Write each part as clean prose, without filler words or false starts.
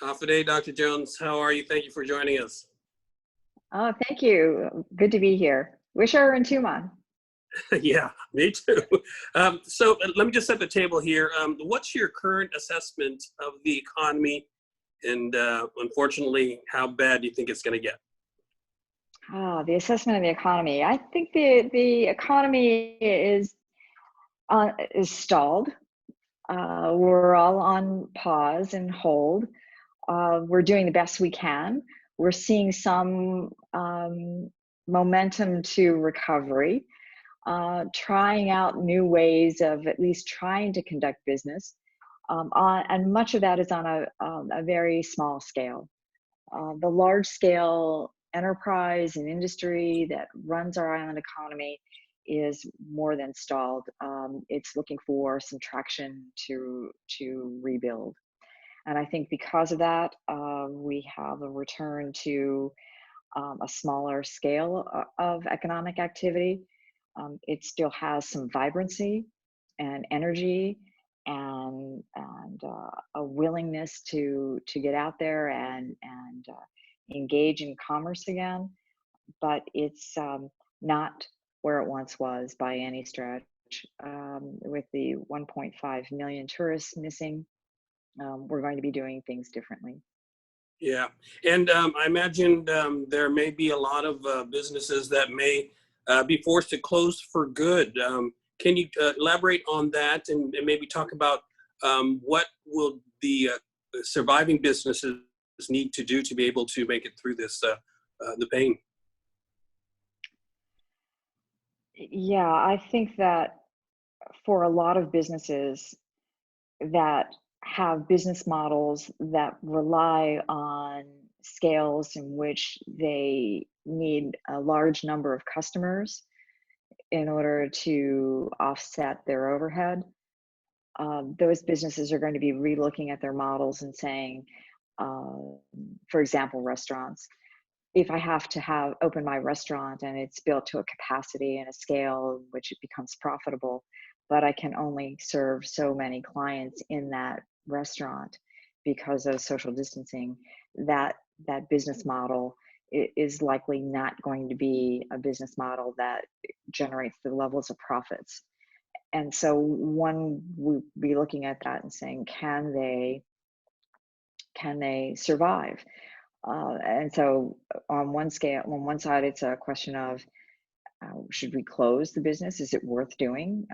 Half a day, Dr. Jones. How are you? Thank you for joining us. Oh, thank you. Good to be here. Wish I were in Tucson. Yeah, me too. So let me just set the table here. What's your current assessment of the economy, and unfortunately, how bad do you think it's going to get? The assessment of the economy. I think the economy is stalled. We're all on pause and hold. We're doing the best we can. We're seeing some momentum to recovery. Trying out new ways of at least trying to conduct business. And much of that is on a very small scale. The large scale enterprise and industry that runs our island economy is more than stalled. It's looking for some traction to rebuild. And I think because of that, we have a return to a smaller scale of economic activity. It still has some vibrancy and energy and a willingness to get out there and engage in commerce again, but it's not where it once was by any stretch. With the 1.5 million tourists missing, we're going to be doing things differently. Yeah, and I imagine there may be a lot of businesses that may be forced to close for good. Can you elaborate on that and maybe talk about what will the surviving businesses need to do to be able to make it through this, the pain? Yeah, I think that for a lot of businesses that have business models that rely on scales in which they need a large number of customers in order to offset their overhead, those businesses are going to be relooking at their models and saying, for example, restaurants. If I have to open my restaurant and it's built to a capacity and a scale in which it becomes profitable, but I can only serve so many clients in that restaurant because of social distancing, that business model is likely not going to be a business model that generates the levels of profits. And so one would be looking at that and saying, can they survive? And so on one side, it's a question of, should we close the business? Is it worth doing?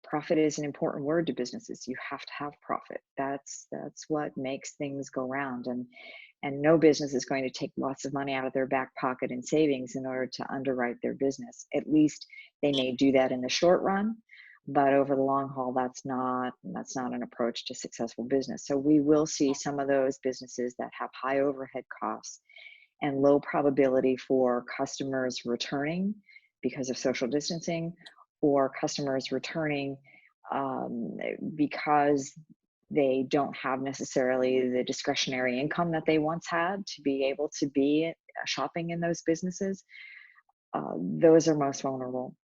Profit is an important word to businesses. You have to have profit. That's what makes things go round. And no business is going to take lots of money out of their back pocket in savings in order to underwrite their business. At least they may do that in the short run, but over the long haul, that's not an approach to successful business. So we will see some of those businesses that have high overhead costs and low probability for customers returning because of social distancing, or customers returning because they don't have necessarily the discretionary income that they once had to be able to be shopping in those businesses. Those are most vulnerable.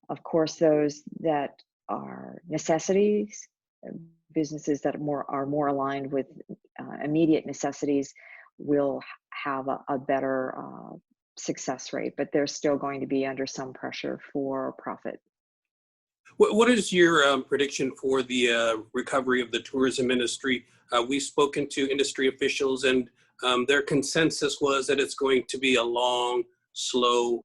Of course, those that are necessities, businesses that are more aligned with immediate necessities will have a better success rate, but they're still going to be under some pressure for profit. What is your prediction for the recovery of the tourism industry? We've spoken to industry officials, and their consensus was that it's going to be a long, slow,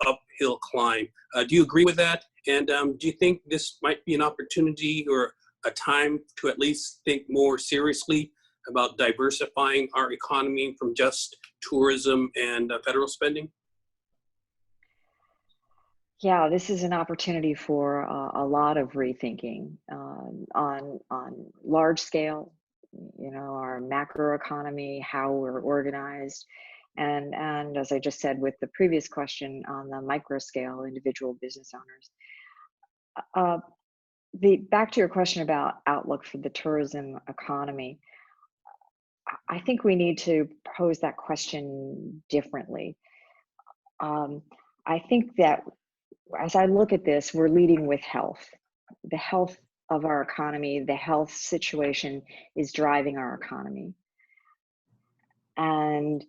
uphill climb. Do you agree with that? And do you think this might be an opportunity or a time to at least think more seriously about diversifying our economy from just tourism and federal spending? Yeah, this is an opportunity for a lot of rethinking on large scale, our macro economy, how we're organized, and as I just said with the previous question, on the micro scale, individual business owners. Back to your question about outlook for the tourism economy, I think we need to pose that question differently. I think that as I look at this, we're leading with health. The health of our economy, the health situation is driving our economy. And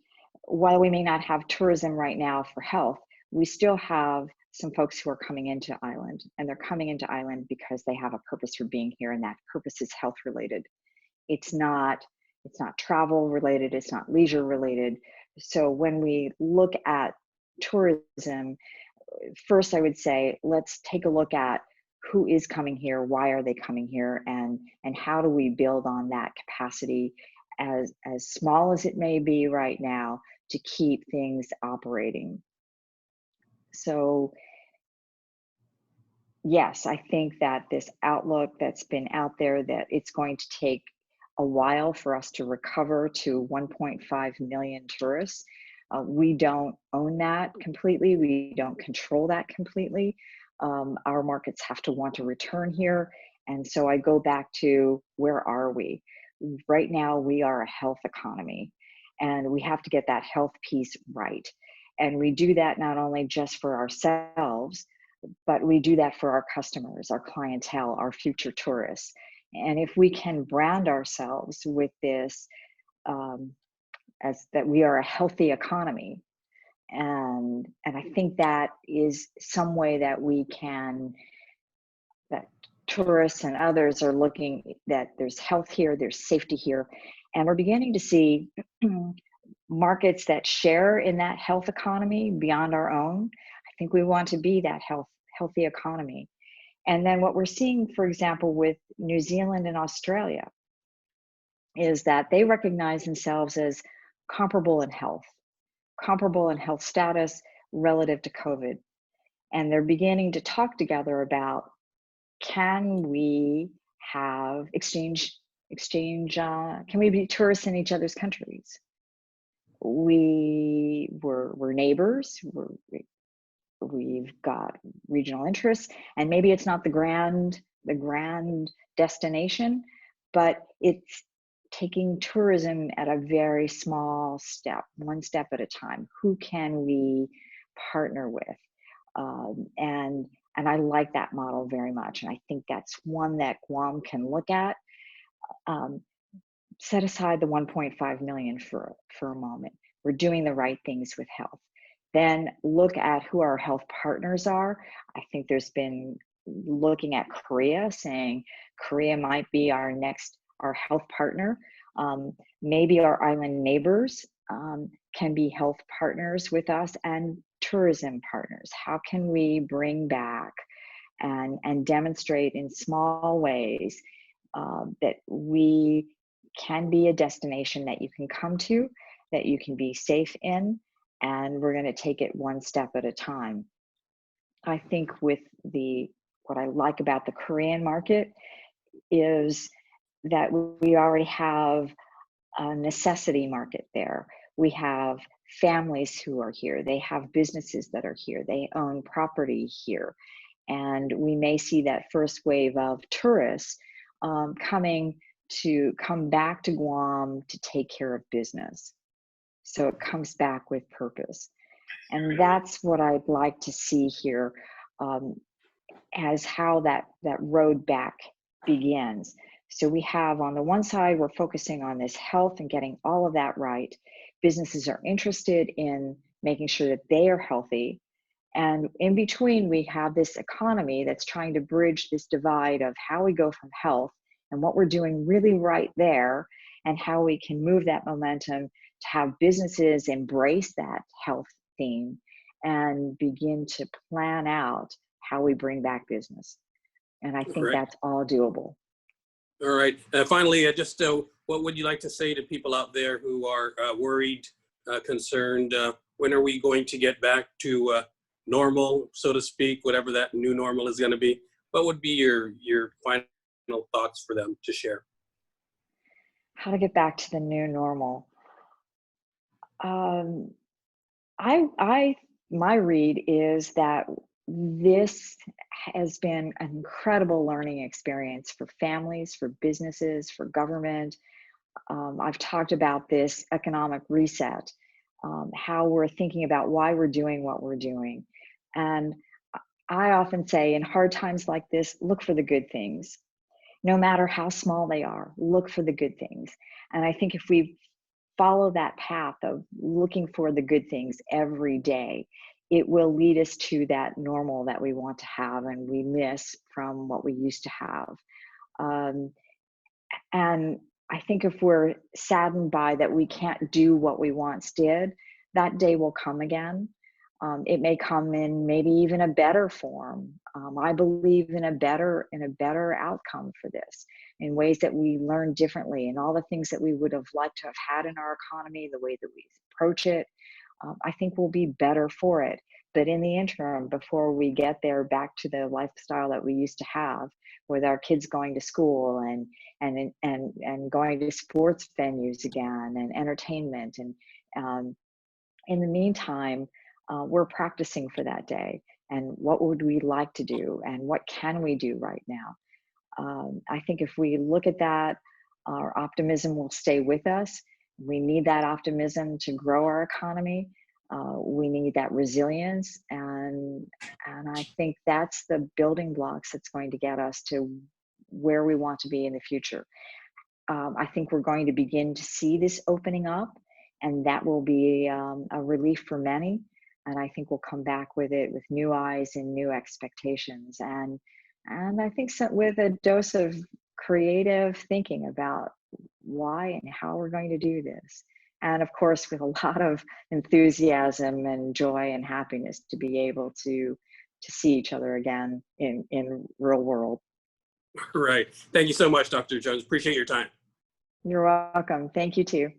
while we may not have tourism right now for health, we still have some folks who are coming into Island, and they're coming into Island because they have a purpose for being here, and that purpose is health related. It's not travel related, it's not leisure related. So when we look at tourism, first I would say, let's take a look at who is coming here, why are they coming here, and how do we build on that capacity, as small as it may be right now, to keep things operating. So yes, I think that this outlook that's been out there, that it's going to take a while for us to recover to 1.5 million tourists. We don't own that completely. We don't control that completely. Our markets have to want to return here. And so I go back to, where are we? Right now, we are a health economy, and we have to get that health piece right. And we do that not only just for ourselves, but we do that for our customers, our clientele, our future tourists. And if we can brand ourselves with this, as that we are a healthy economy, and I think that is some way that we can, that tourists and others are looking, that there's health here, there's safety here, and we're beginning to see markets that share in that health economy beyond our own. I think we want to be that healthy economy. And then what we're seeing, for example, with New Zealand and Australia, is that they recognize themselves as comparable in health status relative to COVID. And they're beginning to talk together about, can we have exchange, can we be tourists in each other's countries? We're neighbors, we've got regional interests, and maybe it's not the grand destination, but it's taking tourism at a very small step, one step at a time. Who can we partner with? And I like that model very much, and I think that's one that Guam can look at. Set aside the 1.5 million for a moment. We're doing the right things with health. Then look at who our health partners are. I think there's been looking at Korea, saying Korea might be our health partner. Maybe our island neighbors can be health partners with us, and tourism partners. How can we bring back and demonstrate in small ways that we can be a destination that you can come to, that you can be safe in, and we're going to take it one step at a time. I think with what I like about the Korean market is that we already have a necessity market there. We have families who are here. They have businesses that are here. They own property here. And we may see that first wave of tourists come back to Guam to take care of business. So it comes back with purpose. And that's what I'd like to see here, as how that road back begins. So we have, on the one side, we're focusing on this health and getting all of that right. Businesses are interested in making sure that they are healthy. And in between, we have this economy that's trying to bridge this divide of how we go from health and what we're doing really right there, and how we can move that momentum to have businesses embrace that health theme and begin to plan out how we bring back business. And I think that's all doable. All right. Finally, just what would you like to say to people out there who are worried, concerned? When are we going to get back to normal, so to speak, whatever that new normal is going to be? What would be your final thoughts for them to share? How to get back to the new normal. My read is that this has been an incredible learning experience for families, for businesses, for government. I've talked about this economic reset, how we're thinking about why we're doing what we're doing. And I often say, in hard times like this, look for the good things. No matter how small they are, look for the good things. And I think if we follow that path of looking for the good things every day, it will lead us to that normal that we want to have and we miss from what we used to have. Um, and I think if we're saddened by that we can't do what we once did, that day will come again. It may come in maybe even a better form. I believe in a better outcome for this, in ways that we learn differently, and all the things that we would have liked to have had in our economy, the way that we approach it. I think we'll be better for it. But in the interim, before we get there back to the lifestyle that we used to have, with our kids going to school and going to sports venues again and entertainment, and in the meantime, we're practicing for that day. And what would we like to do? And what can we do right now? I think if we look at that, our optimism will stay with us. We need that optimism to grow our economy. We need that resilience, and I think that's the building blocks that's going to get us to where we want to be in the future. I think we're going to begin to see this opening up, and that will be a relief for many. And I think we'll come back with it with new eyes and new expectations, and I think so, with a dose of creative thinking about why and how we're going to do this. And of course, with a lot of enthusiasm and joy and happiness to be able to see each other again in real world. Right. Thank you so much, Dr. Jones. Appreciate your time. You're welcome. Thank you too.